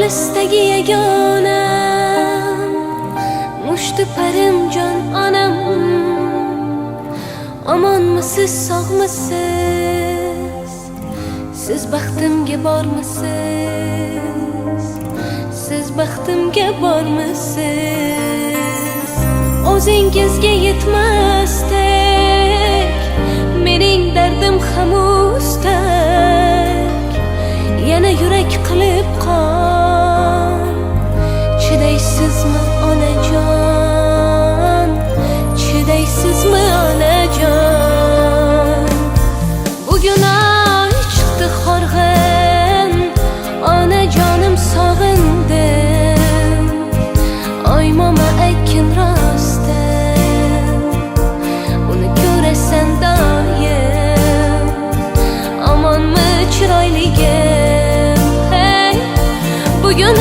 olisdagi yagonam, mushti parimjon onam. Omonmisiz, sog'misiz? Siz baxtimga bormisiz? Siz baxtimga bormisiz? O'zingizga yetmasdek mening dardim ham ustak. Yana yurak qilib qon, chidaysizmi onajon? Chidaysizmi onajon? Bugun oy chiqdi horg'in, onajonim sog'indim. Oy mama aytgin rostdan, uni ko'rasan doim. Omonmi chiroyligim? Hey, bugun